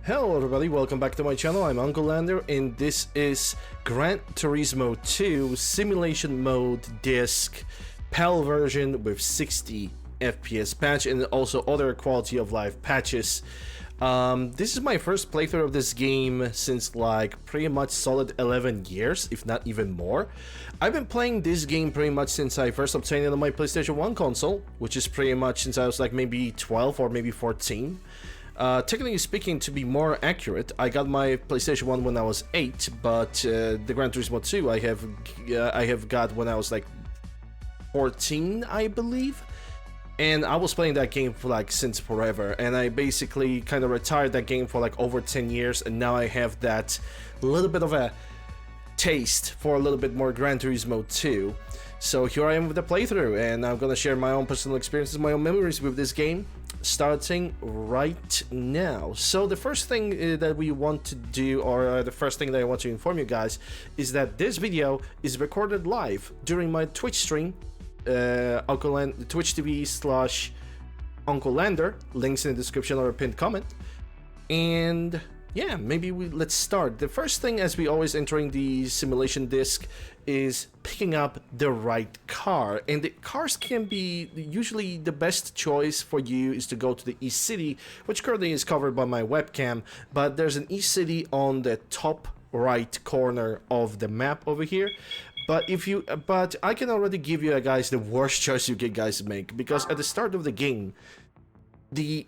Hello everybody, welcome back to my channel. I'm UncleLander and this is Gran Turismo 2 Simulation Mode Disc PAL version with 60 FPS patch and also other quality of life patches. This is my first playthrough of this game since like pretty much solid 11 years, if not even more. I've been playing this game pretty much since I first obtained it on my PlayStation 1 console, which is pretty much since I was like maybe 12 or maybe 14. Technically speaking, to be more accurate, I got my PlayStation 1 when I was 8, but the Gran Turismo 2 I have got when I was like 14, I believe. And I was playing that game for like since forever, and I basically kind of retired that game for like over 10 years, and now I have that little bit of a taste for a little bit more Gran Turismo 2. So here I am with the playthrough, and I'm gonna share my own personal experiences, my own memories with this game, starting right now. So the first thing that we want to do, or the first thing that I want to inform you guys, is that this video is recorded live during my Twitch stream, Twitch TV/UncleLander, links in the description or a pinned comment. And yeah, maybe let's start. The first thing, as we always entering the simulation disc, is picking up the right car, and the cars can be usually the best choice for you is to go to the East City, which currently is covered by my webcam, but there's an East City on the top right corner of the map over here. But I can already give you guys the worst choice you can guys make, because at the start of the game, the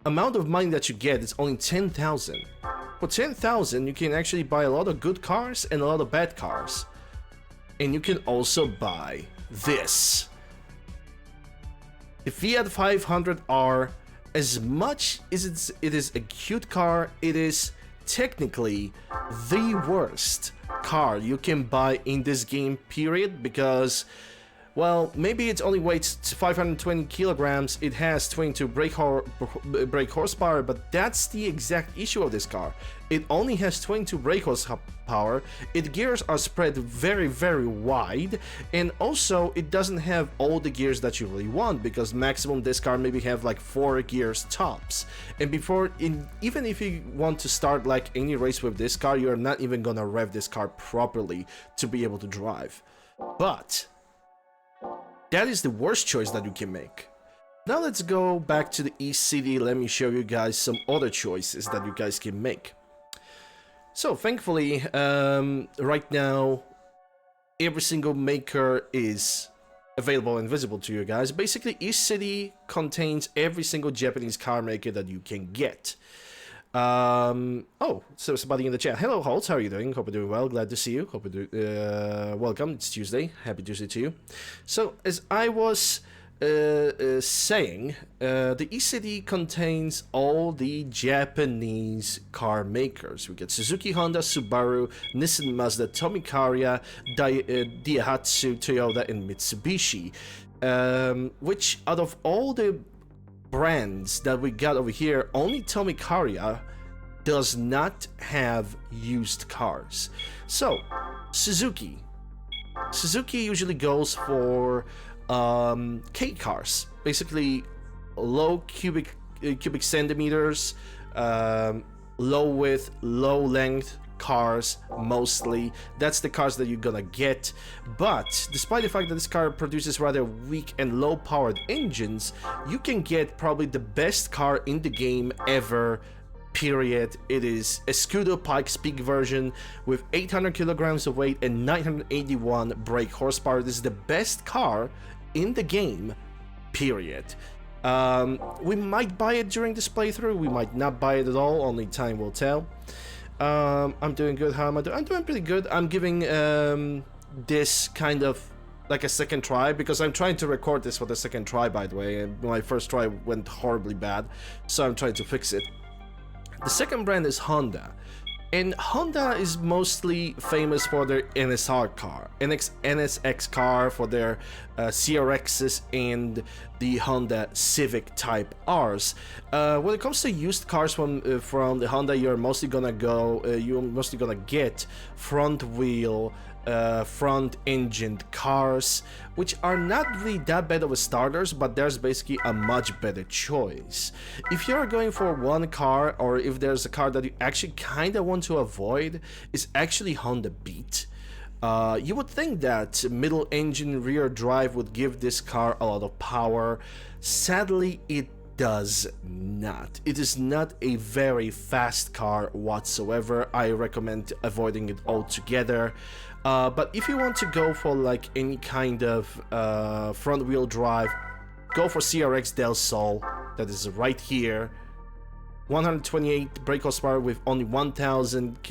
amount of money that you get is only 10,000. For 10,000, you can actually buy a lot of good cars and a lot of bad cars. And you can also buy this. The Fiat 500R, as much as it is a cute car, it is technically the worst car you can buy in this game, period, because, well, maybe it only weighs 520 kilograms, it has 22 brake horsepower, but that's the exact issue of this car. It only has 22 brake horsepower, its gears are spread very, very wide, and also it doesn't have all the gears that you really want, because maximum this car maybe have like 4 gears tops. And even if you want to start like any race with this car, you're not even gonna rev this car properly to be able to drive. But that is the worst choice that you can make. Now let's go back to the East City. Let me show you guys some other choices that you guys can make. So thankfully, right now, every single maker is available and visible to you guys. Basically, East City contains every single Japanese car maker that you can get. Oh, so somebody in the chat. Hello, Holtz. How are you doing? Hope you're doing well. Glad to see you. Hope you do. Welcome. It's Tuesday. Happy Tuesday to you. So, as I was saying, the ECD contains all the Japanese car makers. We get Suzuki, Honda, Subaru, Nissan, Mazda, Tomicaria, Daihatsu, Toyota, and Mitsubishi. Which out of all the brands that we got over here, only Tomicaria does not have used cars. So Suzuki usually goes for K cars, basically low cubic centimeters, low width, low length cars mostly. That's the cars that you're gonna get. But despite the fact that this car produces rather weak and low powered engines, you can get probably the best car in the game ever, period. It is a Scudo Pikes Peak version with 800 kilograms of weight and 981 brake horsepower. This is the best car in the game, period. We might buy it during this playthrough, we might not buy it at all, only time will tell. I'm doing good. How am I doing? I'm doing pretty good. I'm giving this kind of like a second try, because I'm trying to record this for the second try, by the way, and my first try went horribly bad, so I'm trying to fix it. The second brand is Honda, and Honda is mostly famous for their NSR car, NSX car, for their CRXs and the Honda Civic Type Rs. When it comes to used cars from the Honda, you're mostly gonna get front wheel front-engined cars, which are not really that bad of a starters, but there's basically a much better choice. If you're going for one car, or if there's a car that you actually kind of want to avoid, is actually Honda Beat. You would think that middle engine rear drive would give this car a lot of power. Sadly, it does not. It is not a very fast car whatsoever. I recommend avoiding it altogether. But if you want to go for like any kind of front wheel drive, go for CRX Del Sol. That is right here. 128 brake horsepower with only 1,000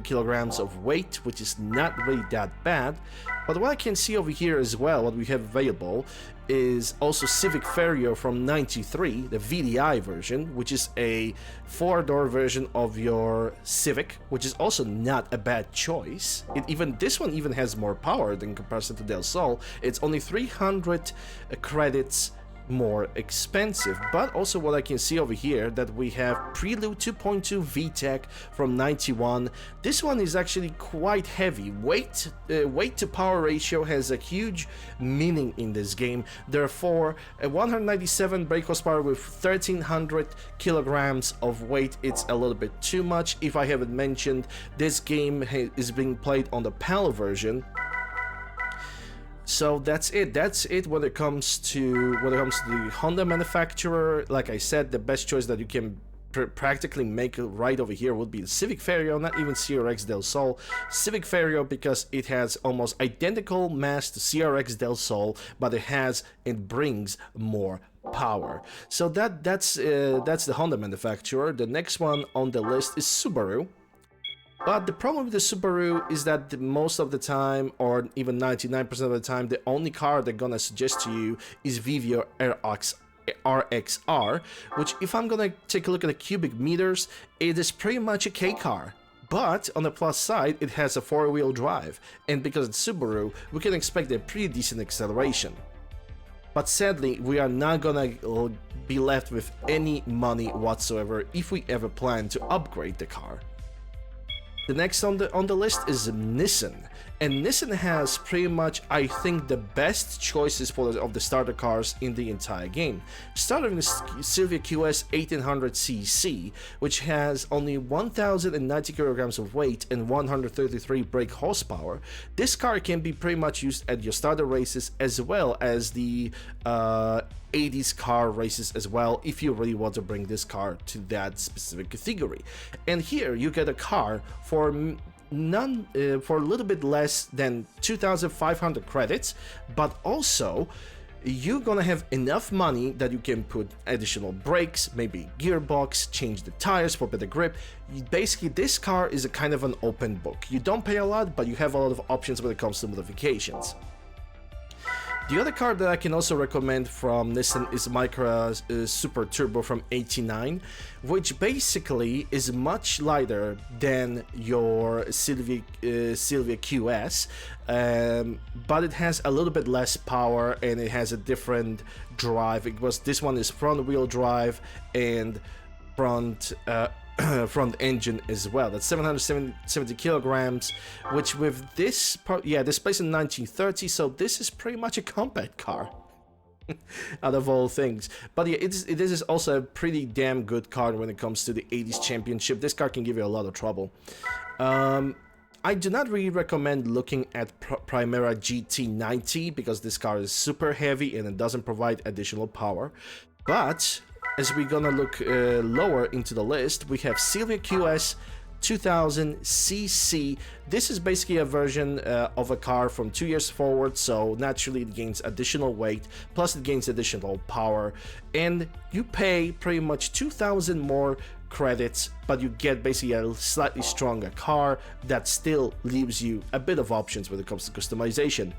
kilograms of weight, which is not really that bad. But what I can see over here as well, what we have available, is also Civic Fario from '93, the VDI version, which is a 4-door version of your Civic, which is also not a bad choice. This one even has more power in comparison to Del Sol. It's only 300 credits more expensive. But also what I can see over here, that we have Prelude 2.2 VTEC from '91. This one is actually quite heavy. Weight to power ratio has a huge meaning in this game. Therefore, a 197 brake horsepower with 1,300 kilograms of weight, it's a little bit too much. If I haven't mentioned, this game is being played on the PAL version. So that's it when it comes to the Honda manufacturer. Like I said, the best choice that you can practically make right over here would be the Civic Fario, not even CRX Del Sol. Civic Fario, because it has almost identical mass to CRX Del Sol, but it brings more power. So that's the Honda manufacturer. The next one on the list is Subaru. But the problem with the Subaru is that most of the time, or even 99% of the time, the only car they're gonna suggest to you is Vivio RXR, which, if I'm gonna take a look at the cubic meters, it is pretty much a K car. But on the plus side, it has a 4-wheel drive, and because it's Subaru, we can expect a pretty decent acceleration. But sadly, we are not gonna be left with any money whatsoever if we ever plan to upgrade the car. The next on the list is Nissan, and Nissan has pretty much, I think, the best choices of the starter cars in the entire game. Starting with the Silvia QS 1800cc, which has only 1,090 kilograms of weight and 133 brake horsepower. This car can be pretty much used at your starter races as well as the 80s car races as well, if you really want to bring this car to that specific category. And here you get a car for a little bit less than 2,500 credits, but also you're gonna have enough money that you can put additional brakes, maybe gearbox, change the tires for better grip. Basically, this car is a kind of an open book. You don't pay a lot, but you have a lot of options when it comes to modifications. The other car that I can also recommend from Nissan is Micra Super Turbo from '89, which basically is much lighter than your Silvia QS, but it has a little bit less power and it has a different drive. This one is front wheel drive and front engine as well. That's 770 kilograms, which with this part, this placed in 1930, so this is pretty much a compact car out of all things. But yeah, this is also a pretty damn good car when it comes to the 80s championship. This car can give you a lot of trouble. I do not really recommend looking at Primera GT90 because this car is super heavy and it doesn't provide additional power. But as we're gonna look lower into the list, we have Silvia QS 2000cc. This is basically a version of a car from 2 years forward, so naturally it gains additional weight, plus it gains additional power, and you pay pretty much 2,000 more credits, but you get basically a slightly stronger car that still leaves you a bit of options when it comes to customization.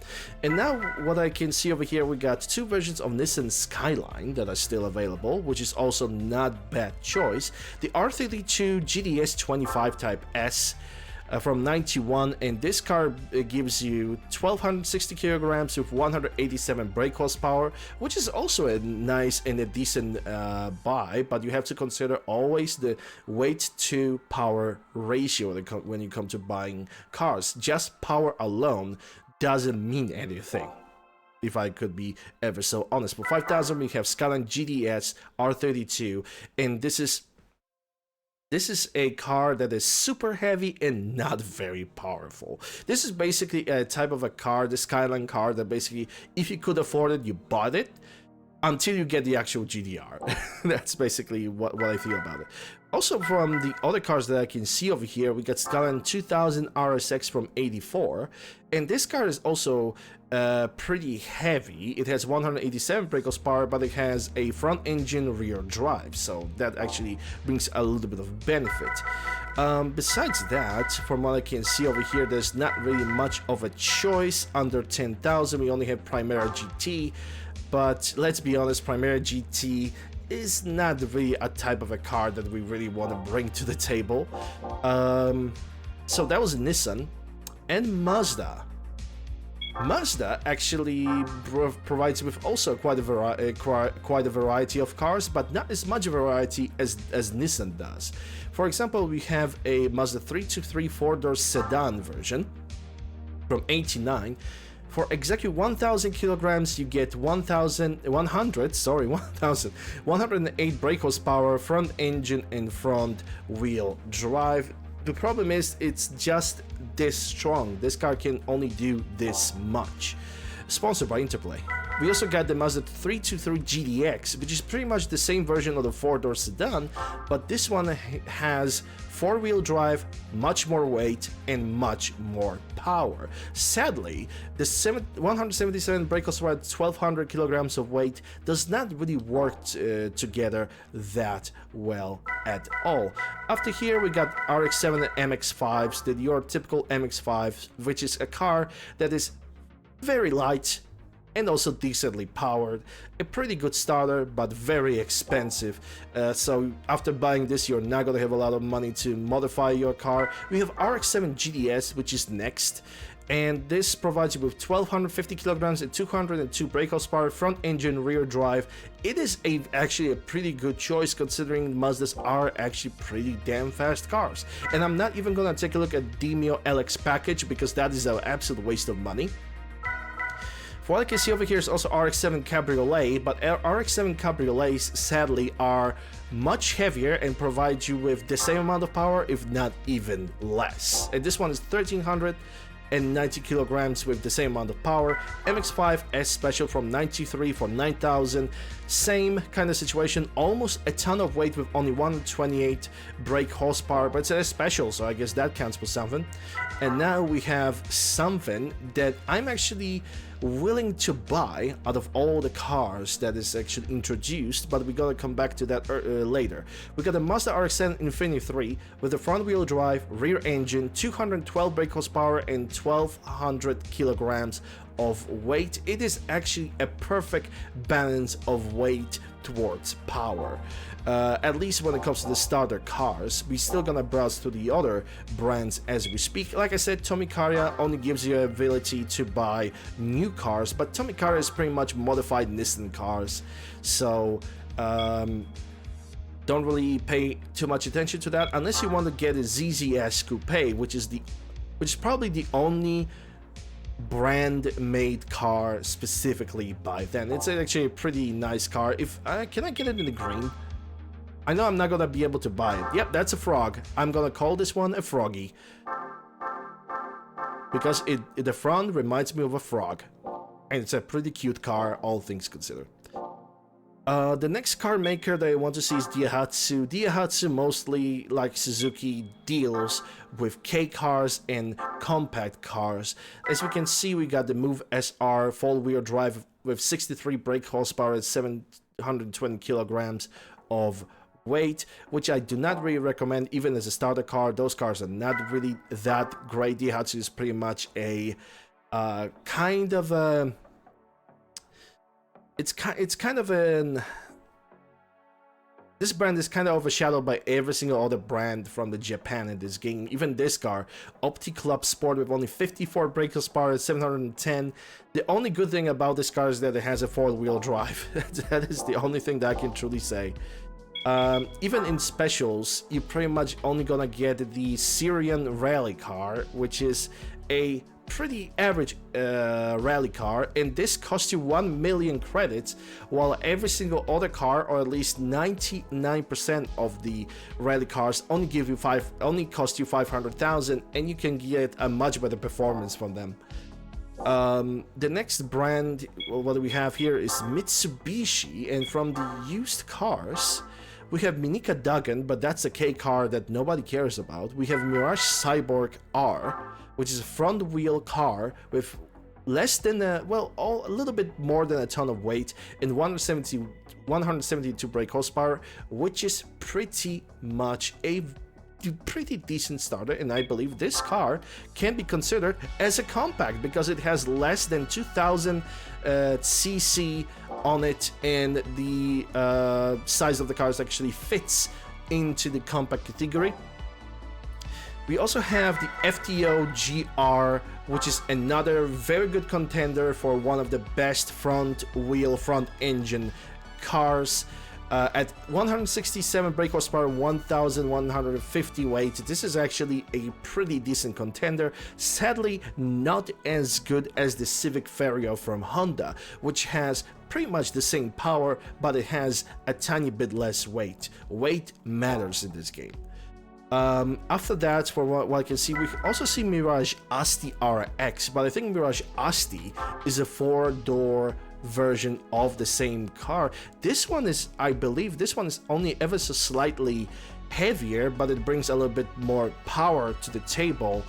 And now what I can see over here, we got two versions of Nissan Skyline that are still available, which is also not bad choice. The R32 GDS 25 Type S, from 91, and this car gives you 1260 kilograms with 187 brake horsepower, which is also a nice and a decent buy, but you have to consider always the weight to power ratio when you come to buying cars. Just power alone doesn't mean anything, if I could be ever so honest. For 5,000, we have Skyline GTS R32, and this is a car that is super heavy and not very powerful. This is basically a type of a car, the Skyline car, that basically, if you could afford it, you bought it until you get the actual GDR. That's basically what I feel about it. Also, from the other cars that I can see over here, we got Skyline 2000 RSX from 84, and this car is also pretty heavy. It has 187 brake horsepower, but it has a front engine rear drive, so that actually brings a little bit of benefit. Besides that, from what I can see over here, there's not really much of a choice. Under 10,000, we only have Primera GT, but let's be honest, Primera GT is not really a type of a car that we really want to bring to the table. So that was Nissan and Mazda. Mazda actually provides with also quite a variety of cars, but not as much variety as Nissan does. For example, we have a Mazda 323 4-door sedan version from 89. For exactly 1,000 kilograms, you get 108 brake horsepower, front engine, and front wheel drive. The problem is it's just this strong. This car can only do this much. Sponsored by Interplay. We also got the Mazda 323 GDX, which is pretty much the same version of the 4-door sedan, but this one has 4-wheel drive, much more weight, and much more power. Sadly, the 177 brake horsepower at 1,200 kilograms of weight does not really work together that well at all. After here, we got RX-7 and MX-5s, your typical MX-5, which is a car that is very light and also decently powered. A pretty good starter, but very expensive. So after buying this, you're not gonna have a lot of money to modify your car. We have RX-7 GDS, which is next, and this provides you with 1,250 kilograms and 202 brake horsepower, front engine, rear drive. It is actually a pretty good choice, considering Mazdas are actually pretty damn fast cars. And I'm not even gonna take a look at Demio LX package, because that is an absolute waste of money. For what I can see over here is also RX-7 Cabriolet, but RX-7 Cabriolets sadly are much heavier and provide you with the same amount of power, if not even less. And this one is 1,390 kilograms with the same amount of power. MX-5 S Special from 93 for 9,000. Same kind of situation, almost a ton of weight with only 128 brake horsepower, but it's a special, so I guess that counts for something. And now we have something that I'm actually willing to buy out of all the cars that is actually introduced, but we gotta come back to that later. We got a Mazda RX-7 Infinity 3 with a front-wheel drive, rear engine, 212 brake horsepower, and 1,200 kilograms of weight. It is actually a perfect balance of weight towards power. At least when it comes to the starter cars. We're still gonna browse through the other brands as we speak. Like I said, Tomicaria only gives you the ability to buy new cars, but Tomicaria is pretty much modified Nissan cars, so don't really pay too much attention to that unless you want to get a ZZS Coupe, which is probably the only brand-made car specifically by them. It's actually a pretty nice car. Can I get it in the green? I know I'm not gonna be able to buy it. Yep, that's a frog. I'm gonna call this one a froggy, because the front reminds me of a frog, and it's a pretty cute car, all things considered. The next car maker that I want to see is Daihatsu. Daihatsu, mostly like Suzuki, deals with K cars and compact cars. As we can see, we got the Move SR four-wheel drive with 63 brake horsepower at 720 kilograms of weight, which I do not really recommend even as a starter car. Those cars are not really that great. Daihatsu is pretty much a kind of a... It's kind of an... this brand is kind of overshadowed by every single other brand from the Japan in this game. Even this car, Opti Club Sport, with only 54 brake horsepower at 710. The only good thing about this car is that it has a 4-wheel drive. That is the only thing that I can truly say. Even in specials, you're pretty much only gonna get the Syrian rally car, which is a pretty average rally car, and this costs you 1 million credits, while every single other car, or at least 99% of the rally cars, only cost you 500,000, and you can get a much better performance from them. The next brand, what we have here, is Mitsubishi, and from the used cars, we have Minica Duggan, but that's a K car that nobody cares about. We have Mirage Cyborg R, which is a front-wheel car with less than a little bit more than a ton of weight and 172 brake horsepower, which is pretty much a pretty decent starter, and I believe this car can be considered as a compact because it has less than 2000 cc on it, and the size of the cars actually fits into the compact category. We also have the FTO GR, which is another very good contender for one of the best front engine cars. At 167 brake horsepower, 1150 weight, this is actually a pretty decent contender. Sadly, not as good as the Civic Vario from Honda, which has pretty much the same power, but it has a tiny bit less weight. Weight matters in this game. After that, for what I can see, we also see Mirage Asti RX, but I think Mirage Asti is a 4-door version of the same car. This one is, I believe, this one is only ever so slightly heavier, but it brings a little bit more power to the table,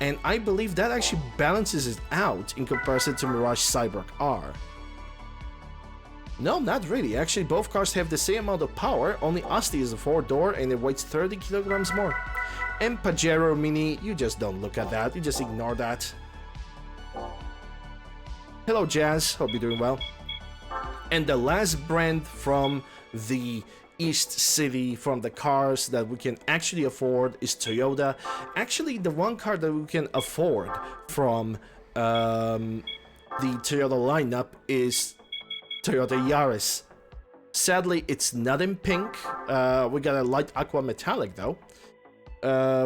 and I believe that actually balances it out in comparison to Mirage Cyborg R. No, not really. Actually, both cars have the same amount of power, only Asti is a 4-door and it weighs 30 kilograms more. And Pajero Mini, you just don't look at that, you just ignore that. Hello Jazz, hope you're doing well. And the last brand from the East City, from the cars that we can actually afford, is Toyota. Actually, the one car that we can afford from the Toyota lineup is Toyota Yaris. Sadly, it's not in pink. We got a light aqua metallic though,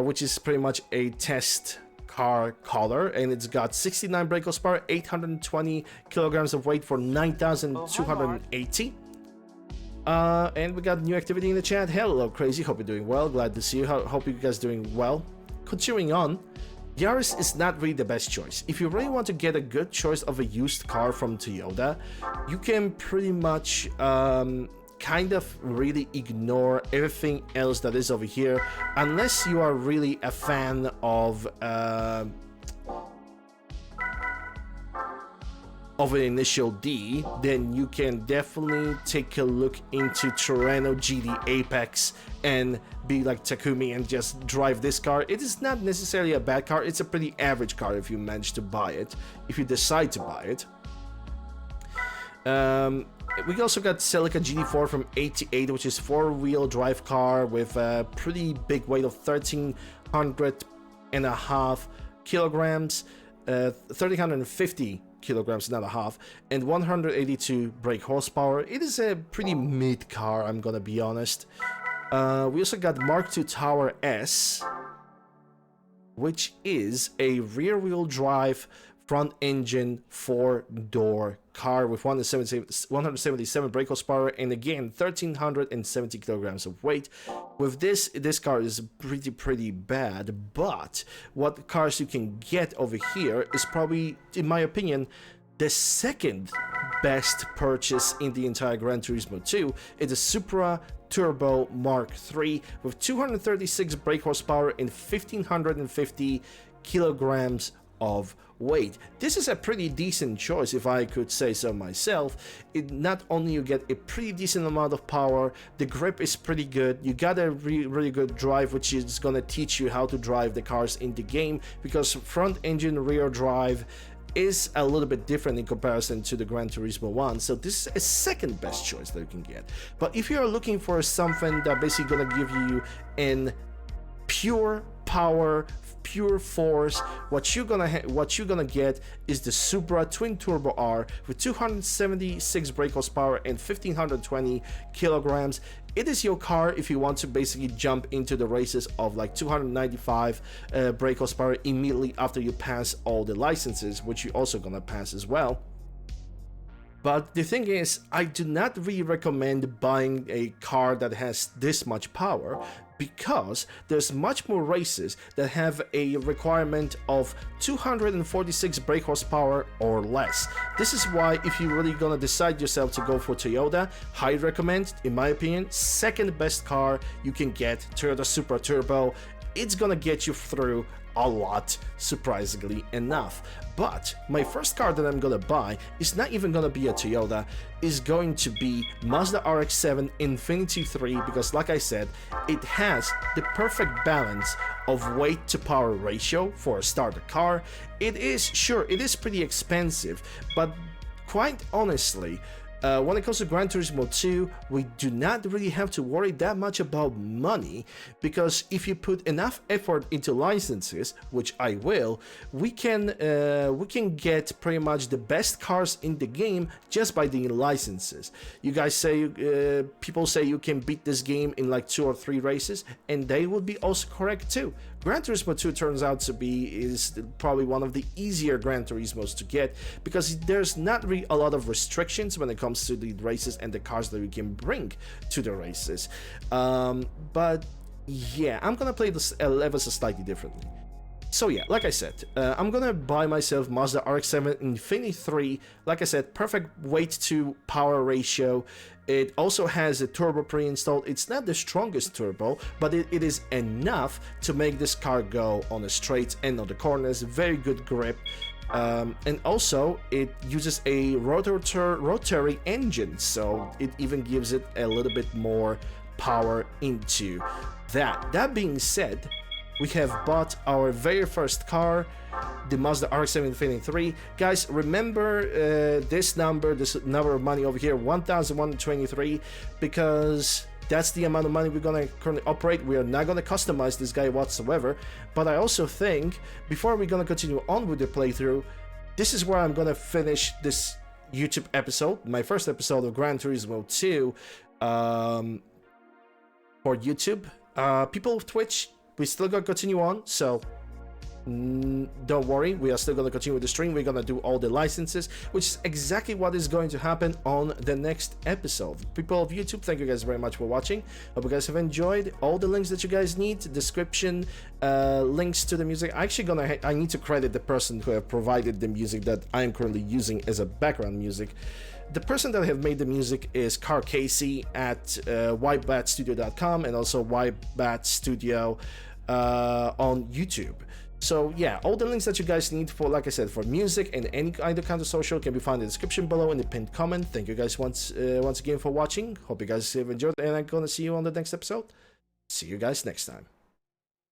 which is pretty much a test car color, and it's got 69 brake horsepower, 820 kilograms of weight for 9,280. And we got new activity in the chat. Hello Crazy, hope you're doing well, glad to see you. Hope you guys doing well. Continuing on, Yaris is not really the best choice. If you really want to get a good choice of a used car from Toyota, you can pretty much kind of really ignore everything else that is over here, unless you are really a fan of an initial D. Then you can definitely take a look into Torino GD Apex and be like Takumi and just drive this car. It is not necessarily a bad car, it's a pretty average car if you manage to buy it, if you decide to buy it. We also got Celica GT4 from 88, which is 4-wheel drive car with a pretty big weight of 1,350 kilograms, 1,350 kilograms, not a half, and 182 brake horsepower. It is a pretty mid car, I'm gonna be honest. We also got Mark II Tower S, which is a rear-wheel drive front engine 4-door car with 177 brake horsepower and again 1,370 kilograms of weight. With this car is pretty bad, but what cars you can get over here is probably, in my opinion, the second best purchase in the entire Gran Turismo 2. It's a Supra Turbo Mark III with 236 brake horsepower and 1,550 kilograms of weight. This is a pretty decent choice, if I could say so myself. It not only you get a pretty decent amount of power, the grip is pretty good, you got a really good drive, which is gonna teach you how to drive the cars in the game, because front engine rear drive is a little bit different in comparison to the Gran Turismo 1, so this is a second best choice that you can get. But if you're looking for something that basically gonna give you in pure power, pure force, what you're gonna get is the Supra Twin Turbo R with 276 brake horsepower and 1520 kilograms. It is your car if you want to basically jump into the races of like 295 brake horsepower immediately after you pass all the licenses, which you're also gonna pass as well. But the thing is, I do not really recommend buying a car that has this much power, because there's much more races that have a requirement of 246 brake horsepower or less. This is why, if you're really gonna decide yourself to go for Toyota, I recommend, in my opinion, second best car you can get, Toyota Supra Turbo. It's gonna get you through a lot, surprisingly enough. But my first car that I'm gonna buy is not even gonna be a Toyota, is going to be Mazda RX-7 Infinity 3, because like I said, it has the perfect balance of weight to power ratio for a starter car. It is, sure, it is pretty expensive, but quite honestly, when it comes to Gran Turismo 2, we do not really have to worry that much about money, because if you put enough effort into licenses, which I will, we can get pretty much the best cars in the game just by the licenses. You guys say, people say you can beat this game in like 2 or 3 races, and they would be also correct too. Gran Turismo 2 turns out to be probably one of the easier Gran Turismos to get, because there's not really a lot of restrictions when it comes to the races and the cars that you can bring to the races. But yeah, I'm gonna play this levels slightly differently. So yeah, like I said, I'm gonna buy myself Mazda RX-7 Infinity 3. Like I said, perfect weight to power ratio. It also has a turbo pre-installed. It's not the strongest turbo, but it is enough to make this car go on the straights and on the corners. Very good grip. And also, it uses a rotary engine, so it even gives it a little bit more power into that. That being said, we have bought our very first car, the Mazda RX-7 Infinity 3. Guys, remember this number of money over here, 1,123, because that's the amount of money we're gonna currently operate. We are not gonna customize this guy whatsoever. But I also think, before we're gonna continue on with the playthrough, this is where I'm gonna finish this YouTube episode, my first episode of Gran Turismo 2 for YouTube. People of Twitch, we still gonna continue on, so don't worry, we are still going to continue with the stream. We're going to do all the licenses, which is exactly what is going to happen on the next episode. People of YouTube, thank you guys very much for watching. Hope you guys have enjoyed. All the links that you guys need, description, links to the music. I need to credit the person who have provided the music that I am currently using as a background music. The person that have made the music is Car Casey at whitebatstudio.com, and also Whitebat Studio on YouTube. So yeah, all the links that you guys need for, like I said, for music and any other kind of social can be found in the description below in the pinned comment. Thank you guys once again for watching. Hope you guys have enjoyed, and I'm gonna see you on the next episode. See you guys next time.